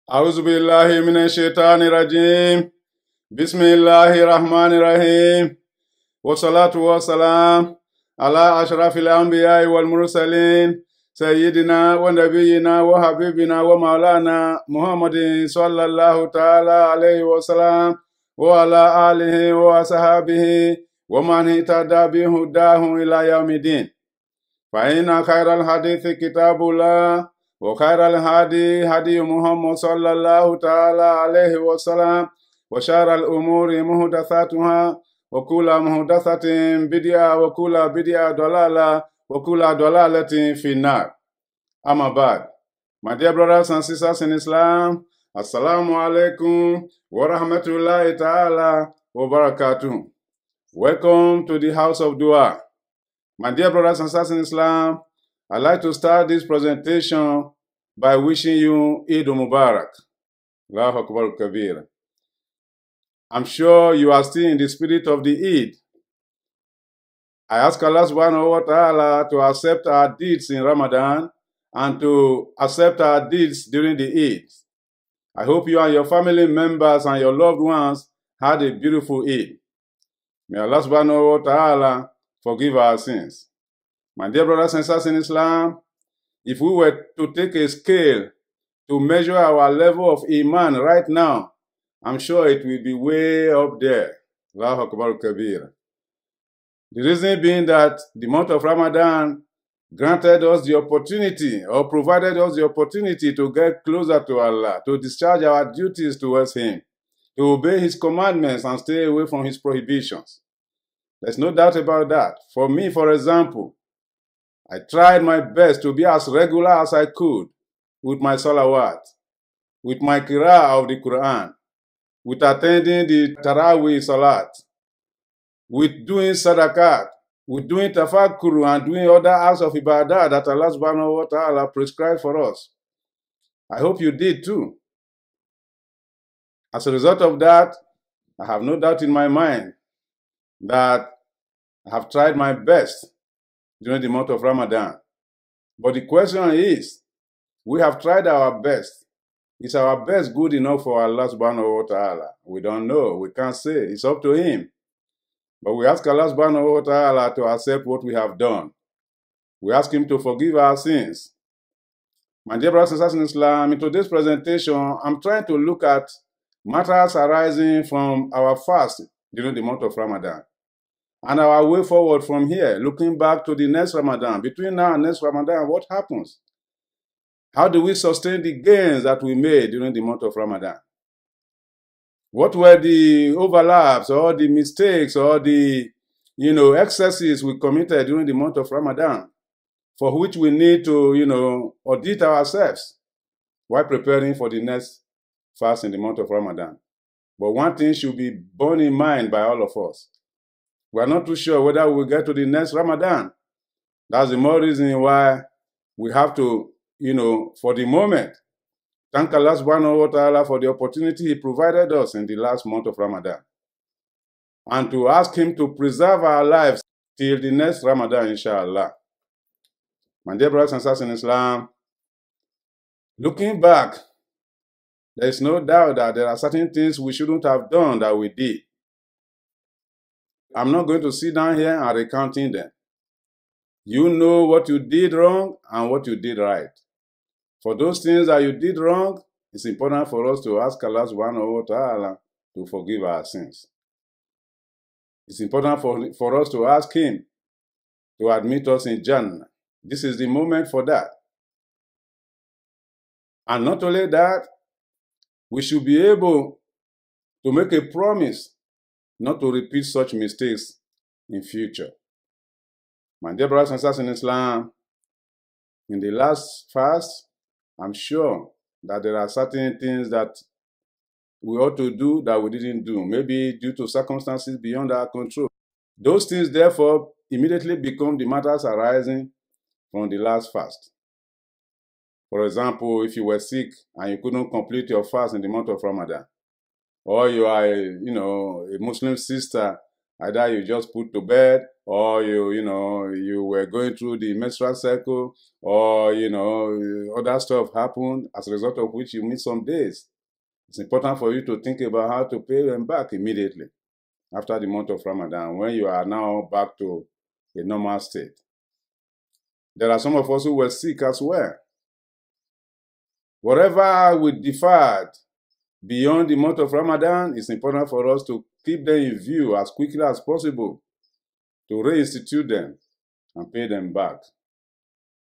أعوذ بالله من الشيطان الرجيم. بسم الله الرحمن الرحيم. والصلاة والسلام على أشرف الأنبياء والمرسلين سيدنا ونبينا وحبيبنا ومولانا محمد صلى الله تعالى عليه وسلم وعلى آله وصحبه ومن اهتدى بهداه إلى يوم الدين. فإن خير الحديث كتاب الله وخير الهدي هدي محمد صلى الله تعالى عليه وسلم وشر الأمور محدثاتها وكل محدثة بدعة وكل بدعة ضلالة وكل ضلالة في النار. Amma ba'd. My dear brothers and sisters in Islam, Assalamu alaikum wa rahmatullahi ta'ala wa barakatuh. Welcome to the house of dua. My dear brothers and sisters in Islam, I'd like to start this presentation by wishing you Eid Mubarak. Allahu Akbar Kabir. I'm sure you are still in the spirit of the Eid. I ask Allah subhanahu wa ta'ala to accept our deeds in Ramadan and to accept our deeds during the Eid. I hope you and your family members and your loved ones had a beautiful Eid. May Allah subhanahu wa ta'ala forgive our sins. My dear brothers and sisters in Islam, if we were to take a scale to measure our level of Iman right now, I'm sure it will be way up there. Allahu Akbar Kabir. The reason being that the month of Ramadan granted us the opportunity or provided us the opportunity to get closer to Allah, to discharge our duties towards Him, to obey His commandments and stay away from His prohibitions. There's no doubt about that. For me, for example, I tried my best to be as regular as I could with my salawat, with my qira'ah of the Quran, with attending the Taraweeh Salat, with doing sadaqat, with doing tafakkur and doing other acts of ibadah that Allah subhanahu wa ta'ala prescribed for us. I hope you did too. As a result of that, I have no doubt in my mind that I have tried my best during the month of Ramadan. But the question is, we have tried our best. Is our best good enough for Allah subhanahu wa ta'ala? We don't know. We can't say. It's up to Him. But we ask Allah subhanahu wa ta'ala to accept what we have done. We ask Him to forgive our sins. My dear brothers and sisters in Islam, in today's presentation, I'm trying to look at matters arising from our fast during the month of Ramadan and our way forward from here, looking back to the next Ramadan. Between now and next Ramadan, what happens? How do we sustain the gains that we made during the month of Ramadan? What were the overlaps or the mistakes or the excesses we committed during the month of Ramadan, for which we need to audit ourselves while preparing for the next fast in the month of Ramadan? But one thing should be borne in mind by all of us. We are not too sure whether we will get to the next Ramadan. That's the more reason why we have to, for the moment, thank Allah subhanahu wa ta'ala for the opportunity He provided us in the last month of Ramadan. And to ask Him to preserve our lives till the next Ramadan, inshallah. My dear brothers and sisters in Islam, looking back, there is no doubt that there are certain things we shouldn't have done that we did. I'm not going to sit down here and recounting them. You know what you did wrong and what you did right. For those things that you did wrong, it's important for us to ask Allah subhanahu wa ta'ala to forgive our sins. It's important for us to ask Him to admit us in Jannah. This is the moment for that. And not only that, we should be able to make a promise not to repeat such mistakes in future. My dear brothers and sisters in Islam, in the last fast, I'm sure that there are certain things that we ought to do that we didn't do, maybe due to circumstances beyond our control. Those things, therefore, immediately become the matters arising from the last fast. For example, if you were sick and you couldn't complete your fast in the month of Ramadan, or you are, a Muslim sister Either you just put to bed, or you were going through the menstrual cycle, or other stuff happened as a result of which you miss some days. It's important for you to think about how to pay them back immediately after the month of Ramadan, when you are now back to a normal state. There are some of us who were sick as well. Whatever we deferred beyond the month of Ramadan, it's important for us to keep them in view as quickly as possible, to reinstitute them and pay them back.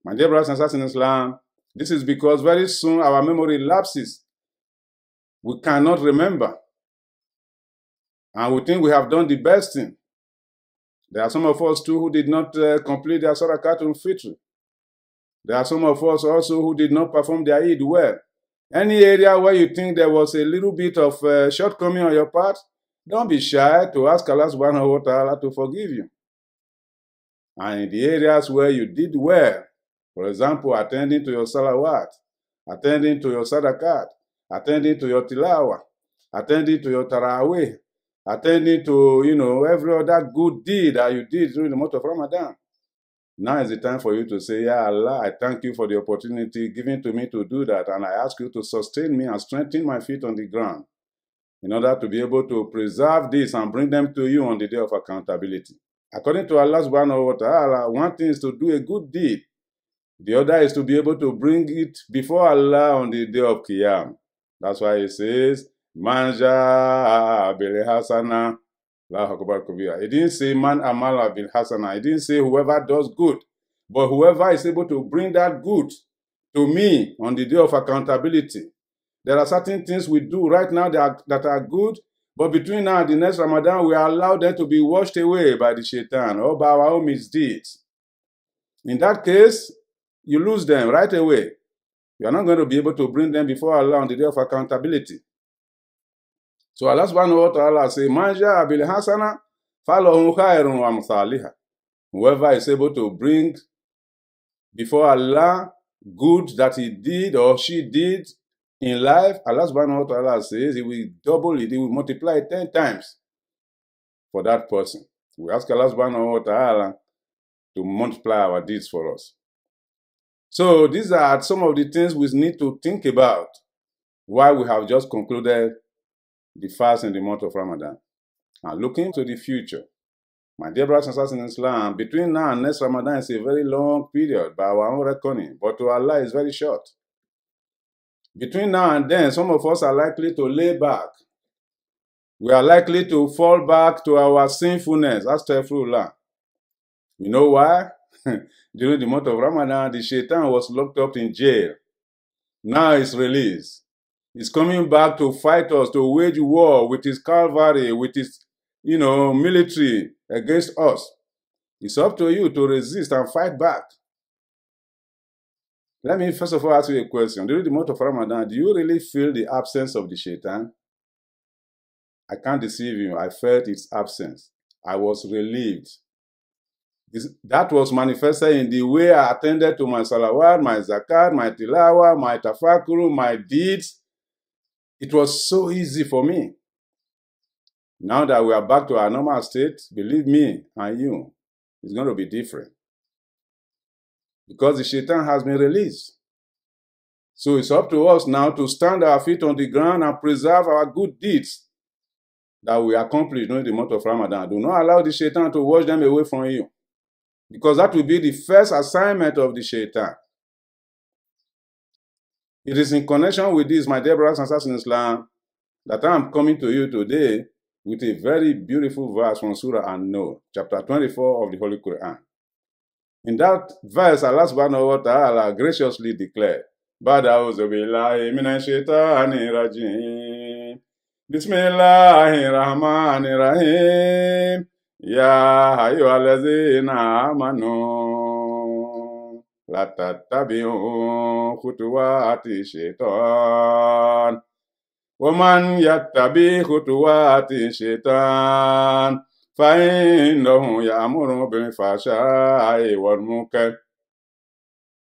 My dear brothers and sisters in Islam, this is because very soon our memory lapses. We cannot remember. And we think we have done the best thing. There are some of us too who did not complete their Sadaqatul Fitr. There are some of us also who did not perform their Eid well. Any area where you think there was a little bit of shortcoming on your part, don't be shy to ask Allah subhanahu wa ta'ala to forgive you. And in the areas where you did well, for example, attending to your salawat, attending to your sadaqat, attending to your tilawah, attending to your tarawih, attending to every other good deed that you did during the month of Ramadan. Now is the time for you to say, Ya Allah, I thank you for the opportunity given to me to do that, and I ask you to sustain me and strengthen my feet on the ground in order to be able to preserve this and bring them to you on the day of accountability. According to Allah subhanahu wa ta'ala, one thing is to do a good deed. The other is to be able to bring it before Allah on the day of Qiyam. That's why it says, Man ja'a bil hasana. It didn't say man amala bil hasana. It didn't say whoever does good. But whoever is able to bring that good to me on the day of accountability. There are certain things we do right now that are good, but between now and the next Ramadan, we allow them to be washed away by the shaitan or by our own misdeeds. In that case, you lose them right away. You are not going to be able to bring them before Allah on the day of accountability. So Allah subhanahu wa ta'ala says, Man ja'a bil hasana falahu khairun wa amthaliha. Whoever is able to bring before Allah good that he did or she did in life, Allah subhanahu wa ta'ala says he will double it, he will multiply it 10 times for that person. We ask Allah subhanahu wa ta'ala to multiply our deeds for us. So these are some of the things we need to think about while we have just concluded the fast in the month of Ramadan. And looking to the future, my dear brothers and sisters in Islam, between now and next Ramadan is a very long period by our own reckoning, but to Allah is very short. Between now and then, some of us are likely to lay back. We are likely to fall back to our sinfulness. Astaghfirullah. You know why? During the month of Ramadan, the shaitan was locked up in jail. Now he's released. He's coming back to fight us, to wage war with his cavalry, with his, military against us. It's up to you to resist and fight back. Let me first of all ask you a question. During the month of Ramadan, do you really feel the absence of the shaitan? I can't deceive you. I felt its absence. I was relieved. That was manifested in the way I attended to my salawat, my zakat, my tilawah, my tafakkur, my deeds. It was so easy for me. Now that we are back to our normal state, believe me and you, it's going to be different. Because the shaitan has been released. So it's up to us now to stand our feet on the ground and preserve our good deeds that we accomplished during the month of Ramadan. Do not allow the shaitan to wash them away from you. Because that will be the first assignment of the shaitan. It is in connection with this, my dear brothers and sisters in Islam, that I am coming to you today with a very beautiful verse from Surah An-Nur, chapter 24 of the Holy Quran. In that verse, Allah subhanahu wa ta'ala graciously declared, Bada'uzu billahi minash shaitanir rajim. Bismillahir rahmanir rahim. Ya ayyuhallazina amanu la tattabi'u khutuwati shaitan. Wa man yattabi khutuwati shaitan فإنه يأمر بالفحشاء والمنكر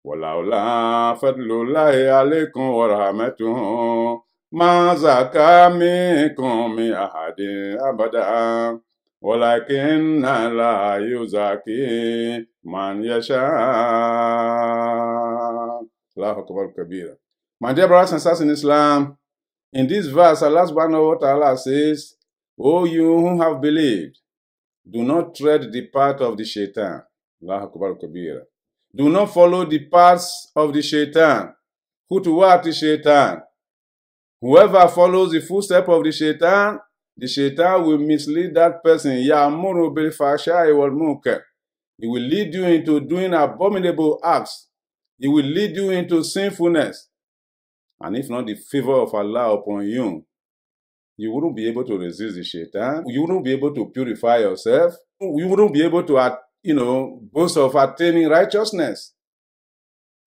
ولولا فضل الله عليكم ورحمته ما زكى منكم من أحد أبدا وَلَكِنَّ لَا يُزَكِّي مَنْ يَشَاءُ. Allahu Akbar Kabira. My dear brothers and sisters in Islam, in this verse, Allah subhanahu wa ta'ala says, O you who have believed, do not tread the path of the shaitan. Allahu Akbar Kabira. Do not follow the paths of the shaitan. Khutuwat the shaitan. Whoever follows the footsteps of the shaitan will mislead that person. Ya'muru bil fahsha'i wal munkar. It will lead you into doing abominable acts. It will lead you into sinfulness. And if not the favor of Allah upon you, you wouldn't be able to resist the shaitan. You wouldn't be able to purify yourself. You wouldn't be able to, boast of attaining righteousness.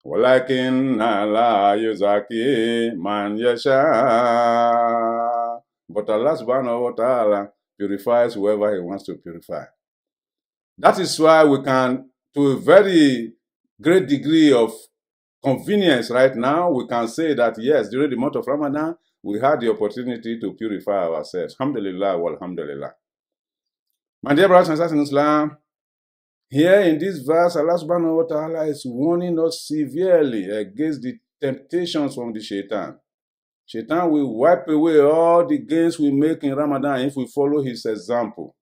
وَلَكِنَّ لَا يُزَكِّي مَنْ يَشَاءُ. But Allah subhanahu wa ta'ala purifies whoever He wants to purify. That is why we can, to a very great degree of convenience right now, we can say that yes, during the month of Ramadan, we had the opportunity to purify ourselves. Alhamdulillah walhamdulillah. My dear brothers and sisters in Islam, here in this verse, Allah subhanahu wa ta'ala is warning us severely against the temptations from the shaitan. Shaitan will wipe away all the gains we make in Ramadan if we follow his example.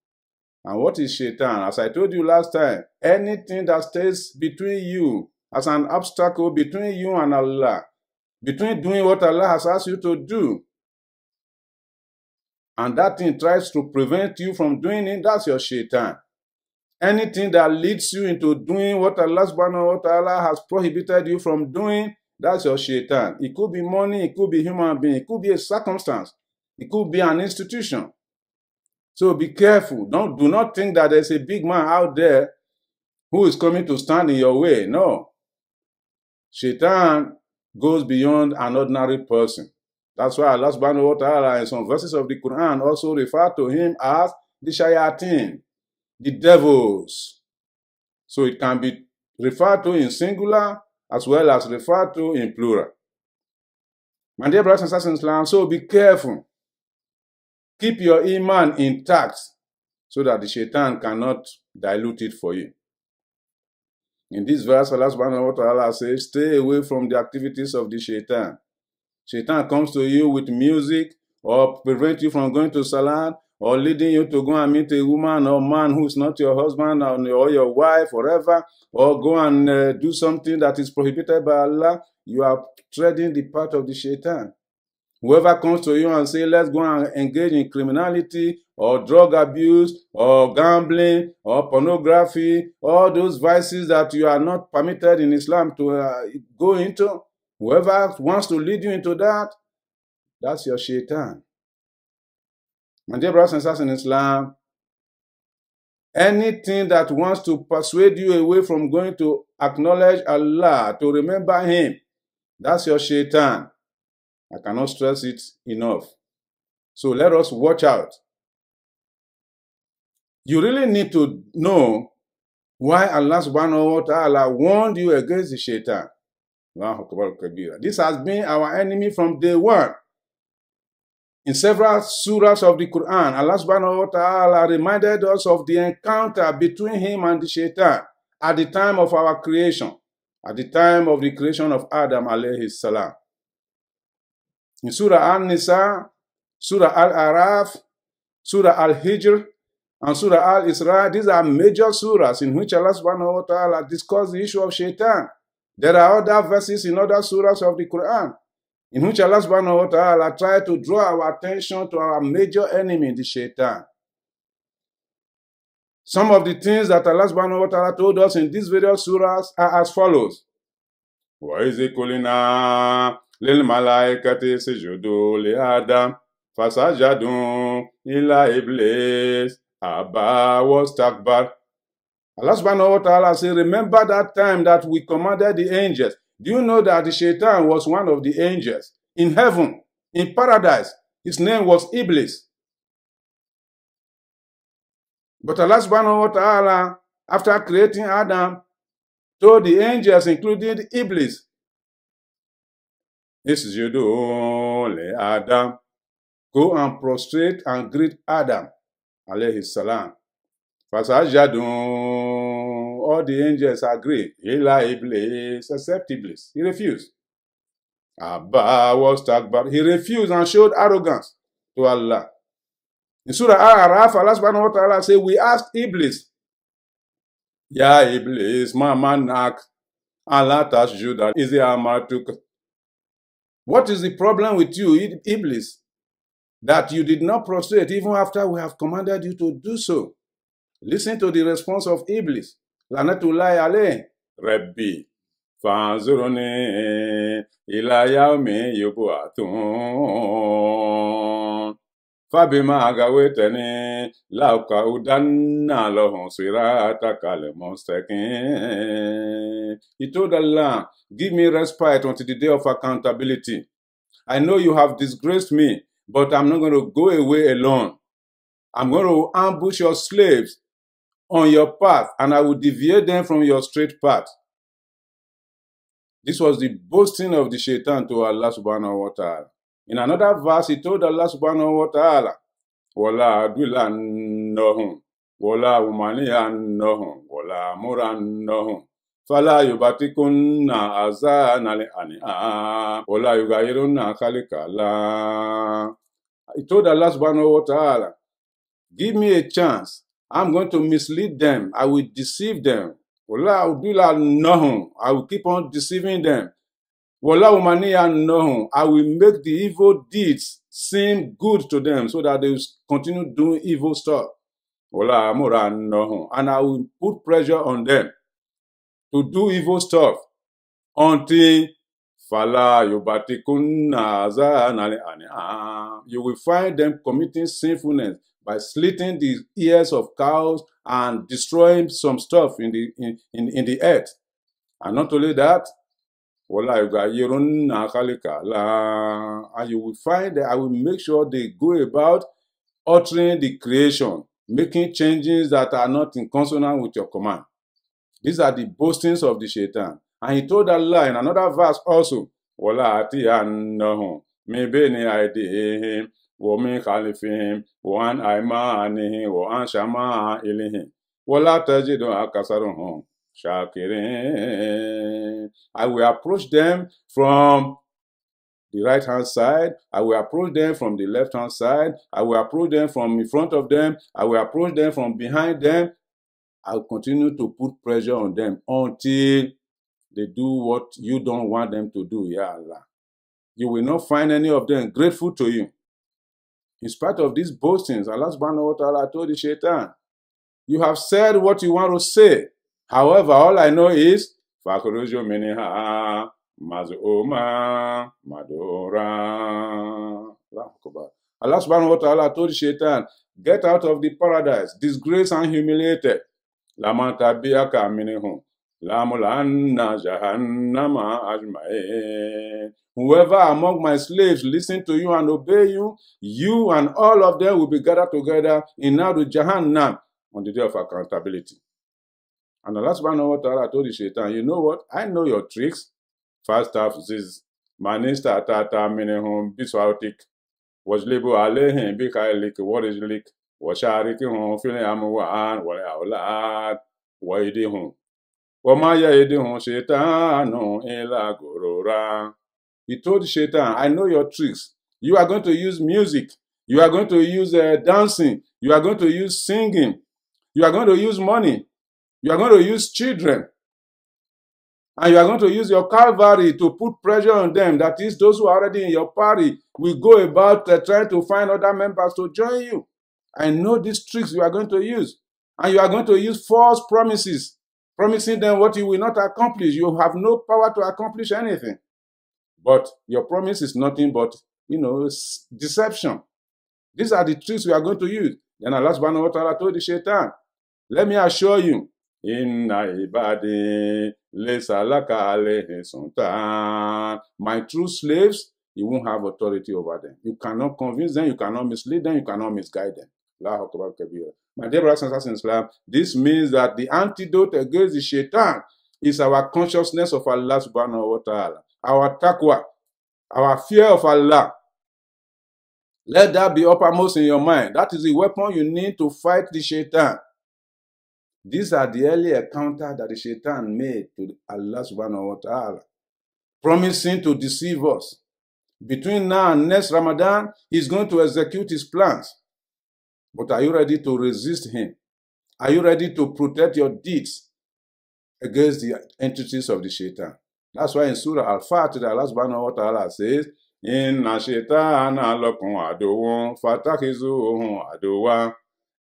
And what is shaitan? As I told you last time, anything that stays between you as an obstacle between you and Allah, between doing what Allah has asked you to do, and that thing tries to prevent you from doing it, that's your shaitan. Anything that leads you into doing what Allah subhanahu wa ta'ala has prohibited you from doing, that's your shaitan. It could be money, it could be human being, it could be a circumstance, it could be an institution. So be careful. Do not think that there's a big man out there who is coming to stand in your way. No. Shaitan goes beyond an ordinary person. That's why Allah subhanahu wa ta'ala in some verses of the Quran also refer to him as the shayateen, the devils. So it can be referred to in singular as well as referred to in plural. My dear brothers and sisters in Islam, so be careful. Keep your iman intact so that the shaitan cannot dilute it for you. In this verse, Allah subhanahu wa ta'ala says, stay away from the activities of the shaitan. Shaitan comes to you with music or prevent you from going to salat or leading you to go and meet a woman or man who is not your husband or your wife forever, or go and do something that is prohibited by Allah. You are treading the path of the shaitan. Whoever comes to you and say, let's go and engage in criminality or drug abuse or gambling or pornography, all those vices that you are not permitted in Islam to go into, whoever wants to lead you into that, that's your shaitan. My dear brothers and sisters in Islam, anything that wants to persuade you away from going to acknowledge Allah, to remember Him, that's your shaitan. I cannot stress it enough. So let us watch out. You really need to know why Allah subhanahu wa ta'ala warned you against the shaitan. This has been our enemy from day one. In several surahs of the Quran, Allah subhanahu wa ta'ala reminded us of the encounter between him and the shaitan at the time of our creation, at the time of the creation of Adam alayhi salam. In Surah Al-Nisa, Surah Al-Araf, Surah Al-Hijr, and Surah Al-Isra, these are major surahs in which Allah subhanahu wa ta'ala discussed the issue of shaitan. There are other verses in other surahs of the Quran in which Allah subhanahu wa ta'ala tried to draw our attention to our major enemy, the shaitan. Some of the things that Allah subhanahu wa ta'ala told us in these various surahs are as follows. وَإِذِ قُلْنَا لِلْمَلَائِكَةِ اسْجُدُوا لِآدَمَ فَسَجَدُوا إِلَّا إِبْلِيسَ أَبَى وَاسْتَكْبَرَ. Allah subhanahu wa ta'ala says, remember that time that we commanded the angels. Do you know that the shaitan was one of the angels in heaven, in paradise? His name was Iblis. But Allah subhanahu wa ta'ala, after creating Adam, told the angels, including Iblis, Isjudu li Adam, go and prostrate and greet Adam, alayhi salam. Fasajadun, all the angels agree. Ila Iblis, except Iblis. He refused. Abba was takbar. He refused and showed arrogance to Allah. In Surah Al-Araf, Allah subhanahu wa ta'ala says, we asked Iblis, Ya Iblis, ma manak, Allah tasjuda, is the amatuk. What is the problem with you, Iblis, that you did not prostrate even after we have commanded you to do so? Listen to the response of Iblis. Lanatullahi alayh. Rabbi, fanzuruni ila yawmi yub'athun. Fabima agawetani lauqa'udanna lahum siratakal mustaqim. He told Allah, give me respite until the day of accountability. I know you have disgraced me, but I'm not going to go away alone. I'm going to ambush your slaves on your path, and I will deviate them from your straight path. This was the boasting of the shaitan to Allah subhanahu wa ta'ala. In another verse, he told Allah subhanahu wa ta'ala, Wala adulannahum, wala umaniyannahum, wala murannahum, fala yubatikunna azana li'ani'a, wala yugayirunna khalikala. He told Allah subhanahu wa ta'ala, give me a chance. I'm going to mislead them. I will deceive them. I will keep on deceiving them. I will make the evil deeds seem good to them so that they will continue doing evil stuff. And I will put pressure on them to do evil stuff until you will find them committing sinfulness by slitting the ears of cows and destroying some stuff in the earth. And not only that, and you will find that I will make sure they go about altering the creation, making changes that are not in consonance with your command. These are the boastings of the shaitan. And he told Allah in another verse also, وَمِنْ خَلْفِهِمْ وَعَنْ أَيْمَانِهِمْ وَعَنْ شَمَائِلِهِمْ وَلَا تَجِدُ أَكْثَرَهُمْ شَاكِرِينَ. I will approach them from the right hand side. I will approach them from the left hand side. I will approach them from in front of them. I will approach them from behind them. I will continue to put pressure on them until they do what you don't want them to do, Ya Allah. You will not find any of them grateful to you. In spite of these boastings, Allah subhanahu wa ta'ala told the shaitan, you have said what you want to say. However, all I know is, فَخْرُجُ مِنْهَا مَذْءُومًا مَدْحُورًا. Allah subhanahu wa ta'ala told the shaitan, get out of the paradise, disgraced and humiliated. لَمَنْ تَبِعَكَ مِنْهُمْ لَأَمْلَأَنَّ جَهَنَّمَ أَجْمَعِينَ. Whoever among my slaves listen to you and obey you, you and all of them will be gathered together in Naru Jahannam on the day of accountability. And Allah subhanahu wa ta'ala told the shaitan, you know what? I know your tricks. First off, this Manista Tata Minehum Biswautik was Libu Alehim Bikailik, what is Lik, Washarikihum, Filiamuan, Walaulad, Waidihum. Wamaya Idihum Shaitanu Ila Gurura. He told Shaitan, I know your tricks. You are going to use music. You are going to use dancing. You are going to use singing. You are going to use money. You are going to use children. And you are going to use your Calvary to put pressure on them. That is, those who are already in your party will go about trying to find other members to join you. I know these tricks you are going to use. And you are going to use false promises, promising them what you will not accomplish. You have no power to accomplish anything. But your promise is nothing but, deception. These are the tricks we are going to use. Then Allah subhanahu wa ta'ala told the shaitan, let me assure you, Inna ibadi laysa laka alayhi sultan. My true slaves, you won't have authority over them. You cannot convince them, you cannot mislead them, you cannot misguide them. Allahu Akbar kabira. My dear brothers and sisters in Islam, this means that the antidote against the shaitan is our consciousness of Allah subhanahu wa ta'ala, our taqwa, our fear of Allah. Let that be uppermost in your mind. That is the weapon you need to fight the shaitan. These are the early encounters that the shaitan made to Allah subhanahu wa ta'ala, promising to deceive us. Between now and next Ramadan, he's going to execute his plans. But are you ready to resist him? Are you ready to protect your deeds against the entities of the shaitan? That's why in Surah Al-Fatih, Allah subhanahu wa ta'ala says, Inna shaitana lakum aduwwun fatakhizuhu aduwwan.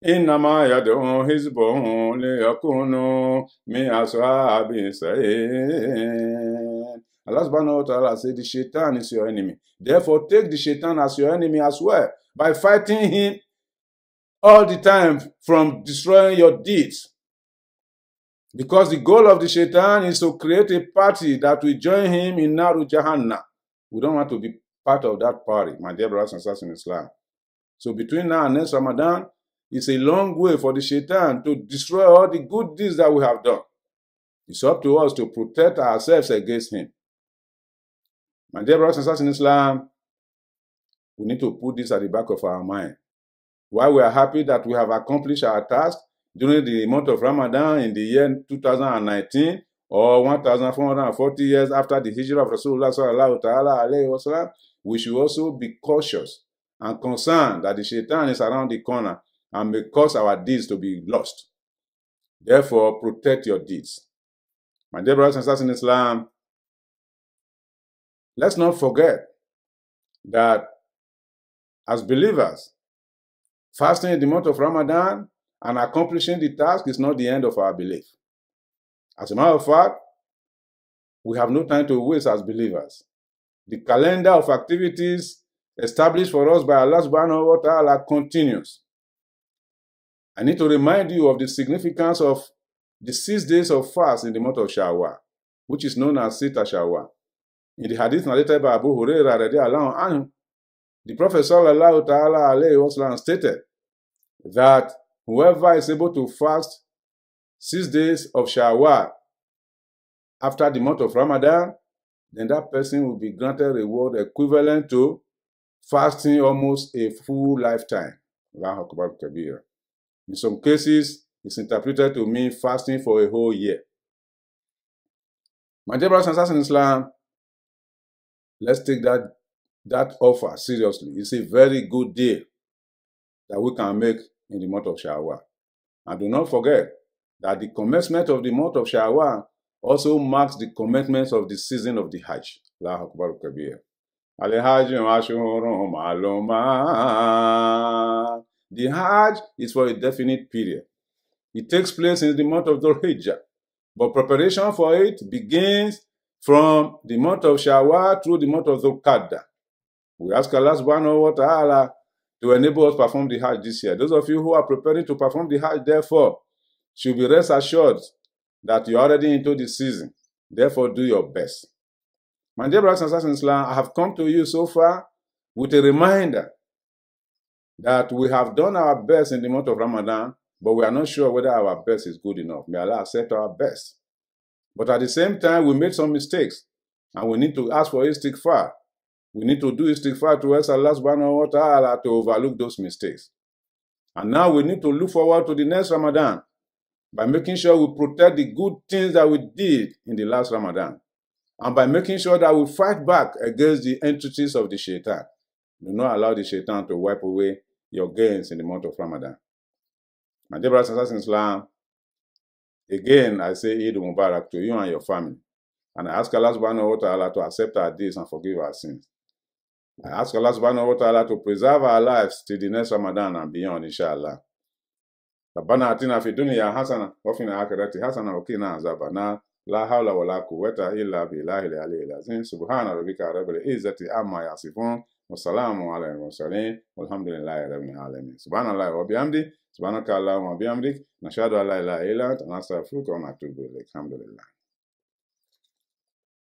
Innama yad'u hizbahu liyakunu min ashabis sa'ir. Allah subhanahu wa ta'ala said the shaitan is your enemy. Therefore, take the shaitan as your enemy as well by fighting him all the time from destroying your deeds. Because the goal of the shaitan is to create a party that will join him in Naru Jahannam. We don't want to be part of that party, my dear brothers and sisters in Islam. So between now and next Ramadan, it's a long way for the shaitan to destroy all the good deeds that we have done. It's up to us to protect ourselves against him. My dear brothers and sisters in Islam, we need to put this at the back of our mind. While we are happy that we have accomplished our task during the month of Ramadan in the year 2019, or 1,440 years after the hijrah of Rasulullah sallallahu ta'ala alayhi wa sallam, we should also be cautious and concerned that the shaitan is around the corner and may cause our deeds to be lost. Therefore, protect your deeds. My dear brothers and sisters in Islam, let's not forget that as believers, fasting in the month of Ramadan and accomplishing the task is not the end of our belief. As a matter of fact, we have no time to waste as believers. The calendar of activities established for us by Allah subhanahu wa ta'ala continues. I need to remind you of the significance of the 6 days of fast in the month of Shawwal, which is known as Sita Shawwal. In the hadith narrated by Abu Hurairah radiallahu anhu, the Prophet sallallahu ta'ala alayhi wa sallam stated that whoever is able to fast 6 days of Shawwal after the month of Ramadan, then that person will be granted a reward equivalent to fasting almost a full lifetime. Allahu Akbar Kabir. In some cases, it's interpreted to mean fasting for a whole year. My dear brothers and sisters in Islam, let's take that offer seriously. It's a very good deal that we can make in the month of Shawwal. And do not forget that the commencement of the month of Shawwal also marks the commencement of the season of the Hajj. Allahu Akbar Kabir. The Hajj is for a definite period. It takes place in the month of Dhul Hijjah, but preparation for it begins from the month of Shawwal through the month of Dhul Qa'dah. We ask Allah subhanahu wa ta'ala to enable us to perform the Hajj this year. Those of you who are preparing to perform the Hajj, therefore, should be rest assured that you are already into the season. Therefore, do your best. My dear brothers and sisters in Islam, I have come to you so far with a reminder that we have done our best in the month of Ramadan, but we are not sure whether our best is good enough. May Allah accept our best. But at the same time, we made some mistakes, and we need to ask for istighfar. We need to do istighfar to ask Allah subhanahu wa ta'ala to overlook those mistakes. And now we need to look forward to the next Ramadan by making sure we protect the good things that we did in the last Ramadan, and by making sure that we fight back against the entities of the shaitan. Do not allow the shaitan to wipe away your gains in the month of Ramadan. My dear brothers and sisters in Islam, again, I say Eid Mubarak to you and your family. And I ask Allah subhanahu wa ta'ala to accept our deeds and forgive our sins. I ask Allah subhanahu wa ta'ala to preserve our lives till the next Ramadan and beyond, inshallah. ربنا آتنا في الدنيا حسنة وفي الآخرة حسنة وقنا عذاب النار لا حول ولا قوة إلا بالله العلي العظيم سبحان ربك رب العزة عما يصفون والسلام على المرسلين والحمد لله رب العالمين سبحان الله وبحمده سبحانك اللهم وبحمدك نشهد أن لا إله إلا أنت نستغفرك ونتوب إليك الحمد لله.